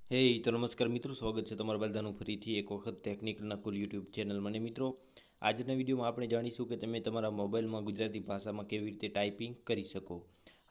હે તો નમસ્કાર મિત્રો, સ્વાગત છે તમારા બધાનું ફરીથી એક વખત ટેકનિકલના કુલ યુટ્યુબ ચેનલમાં. અને મિત્રો, આજના વિડીયોમાં આપણે જાણીશું કે તમે તમારા મોબાઈલમાં ગુજરાતી ભાષામાં કેવી રીતે ટાઈપિંગ કરી શકો.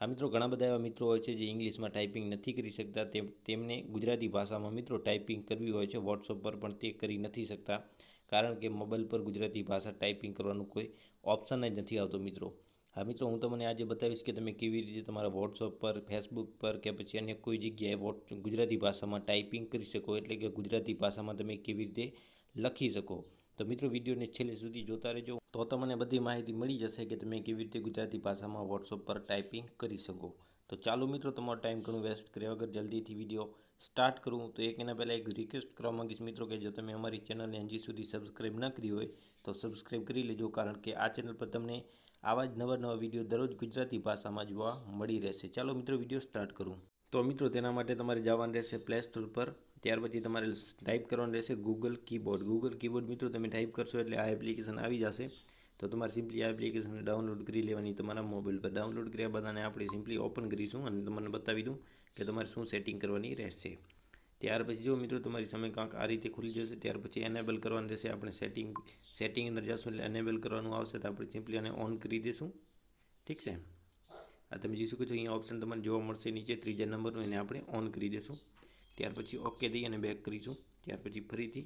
આ મિત્રો, ઘણા બધા એવા મિત્રો હોય છે જે ઇંગ્લિશમાં ટાઈપિંગ નથી કરી શકતા, તેમને ગુજરાતી ભાષામાં મિત્રો ટાઈપિંગ કરવી હોય છે વોટ્સઅપ પર, પણ તે કરી નથી શકતા કારણ કે મોબાઈલ પર ગુજરાતી ભાષા ટાઈપિંગ કરવાનું કોઈ ઓપ્શન જ નથી આવતો મિત્રો. હા મિત્રો, હું તમને આજે બતાવીશ કે તમે કેવી રીતે તમારા વોટ્સઅપ પર, ફેસબુક પર કે પછી અન્ય કોઈ જગ્યાએ ગુજરાતી ભાષામાં ટાઈપિંગ કરી શકો, એટલે કે ગુજરાતી ભાષામાં તમે કેવી રીતે લખી શકો. તો મિત્રો, વિડીયોને છેલ્લે સુધી જોતા રહેજો, તો તમને બધી માહિતી મળી જશે કે તમે કેવી રીતે ગુજરાતી ભાષામાં વોટ્સઅપ પર ટાઈપિંગ કરી શકો. તો ચાલો મિત્રો, તમારો ટાઈમ ઘણું વેસ્ટ કર્યા વગર જલ્દીથી વિડીયો સ્ટાર્ટ કરું. તો એના પહેલાં એક રિક્વેસ્ટ કરવા માગીશ મિત્રો કે જો તમે અમારી ચેનલને હજી સુધી સબસ્ક્રાઈબ ન કરી હોય તો સબસ્ક્રાઈબ કરી લેજો, કારણ કે આ ચેનલ પર તમને આવા જ નવા વિડીયો દરરોજ ગુજરાતી ભાષામાં જોવા મળી રહેશે. ચાલો મિત્રો, વિડીયો સ્ટાર્ટ કરું. તો મિત્રો, તેના માટે તમારે જવાનું રહેશે પ્લે સ્ટોર પર. ત્યાર પછી તમારે ટાઈપ કરવાનું રહેશે ગૂગલ કીબોર્ડ. ગૂગલ કીબોર્ડ મિત્રો તમે ટાઈપ કરશો એટલે આ એપ્લિકેશન આવી જશે. તો તમારે સિમ્પલી આ એપ્લિકેશનને ડાઉનલોડ કરી લેવાની તમારા મોબાઈલ પર. ડાઉનલોડ કર્યા બધાને આપણે સિમ્પલી ઓપન કરીશું અને તમને બતાવી દઉં કે તમારે શું સેટિંગ કરવાની રહેશે. ત્યાર પછી જો મિત્રો, તમારી સામે કાંક આ રીતે ખુલી જશે. ત્યાર પછી એનેબલ કરવાનું રહેશે. આપણે સેટિંગ અંદર જશું એટલે એનેબલ કરવાનું આવશે, તો આપણે સિમ્પલી આને ઓન કરી દઈશું. ઠીક છે. આ તમે જોઈ શકો છો, અહીંયા ઓપ્શન તમને જોવા મળશે નીચે ત્રીજા નંબરનું, એને આપણે ઓન કરી દઈશું. ત્યાર પછી ઓકે દઈ અને બેક કરીશું. ત્યાર પછી ફરીથી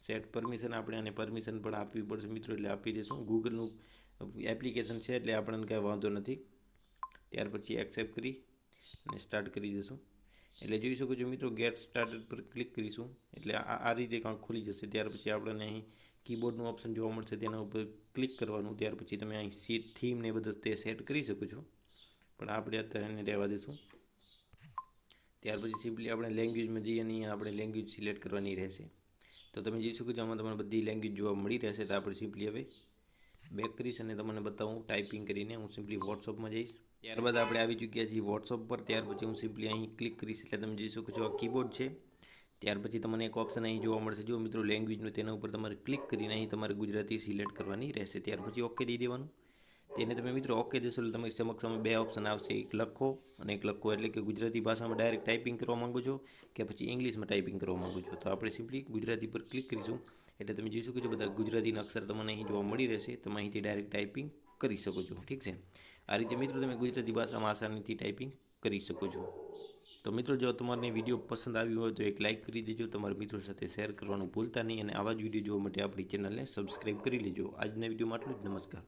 સેટ પરમિશન, આપણે આને પરમિશન પણ આપવી પડશે મિત્રો, એટલે આપી દઈશું. ગૂગલનું એપ્લિકેશન છે એટલે આપણને કાંઈ વાંધો નથી. ત્યાર પછી એક્સેપ્ટ કરી અને સ્ટાર્ટ કરી દઈશું. એટલે જોઈ શકો છો મિત્રો, ગેટ સ્ટાર્ટેડ પર ક્લિક કરીશું એટલે આ રીતે કાંક ખુલી જશે. ત્યાર પછી આપણને અહીં કીબોર્ડનું ઓપ્શન જોવા મળશે, તેના ઉપર ક્લિક કરવાનું. ત્યાર પછી તમે અહીં સીટ થીમ ને બધું તે સેટ કરી શકો છો, પણ આપણે અત્યારે એને રહેવા દઈશું. ત્યાર પછી સિમ્પલી આપણે લેંગ્વેજમાં જઈએ અને અહીંયા આપણે લેંગ્વેજ સિલેક્ટ કરવાની રહેશે. તો તમે જોઈ શકો છો, આમાં તમને બધી લેંગ્વેજ જોવા મળી રહેશે. તો આપણે સિમ્પલી હવે બેક કરીશ અને તમને બતાવું ટાઈપિંગ કરીને. હું સિમ્પલી વોટ્સઅપમાં જઈશ. ત્યારબાદ આપણે આવી ચૂક્યા છીએ વોટ્સઅપ પર. ત્યાર પછી હું સિમ્પલી અહીં ક્લિક કરીશ એટલે તમે જોઈ શકો છો આ કીબોર્ડ છે. ત્યાર પછી તમને એક ઓપ્શન અહીં જોવા મળશે, જો મિત્રો લેંગ્વેજનું, તેના ઉપર તમારે ક્લિક કરીને અહીં તમારે ગુજરાતી સિલેક્ટ કરવાની રહેશે. ત્યાર પછી ઓકે દઈ દેવાનું. તેને તમે મિત્રો ઓકે દેશો એટલે તમારી સમક્ષ બે ઓપ્શન આવશે, એક લખો અને એક લખો, એટલે કે ગુજરાતી ભાષામાં ડાયરેક્ટ ટાઈપિંગ કરવા માગો છો કે પછી ઇંગ્લિશમાં ટાઈપિંગ કરવા માગો છો. તો આપણે સિમ્પલી ગુજરાતી પર ક્લિક કરીશું એટલે તમે જોઈ શકો છો બધા ગુજરાતીના અક્ષર તમને અહીં જોવા મળી રહેશે. તમે અહીંથી ડાયરેક્ટ ટાઈપિંગ કરી શકો છો. ઠીક છે. આ રીતે મિત્રો તમે ગુજરાતી ભાષામાં આસાનીથી ટાઈપિંગ કરી શકો છો. તો મિત્રો, જો તમારે વિડીયો પસંદ આવ્યો હોય તો એક લાઇક કરી દેજો, તમારા મિત્રો સાથે શેર કરવાનું ભૂલતા નહીં, અને આવા જ વિડીયો જોવા માટે આપણી ચેનલને સબસ્ક્રાઈબ કરી લેજો. આજના વિડીયોમાં આટલું જ. નમસ્કાર.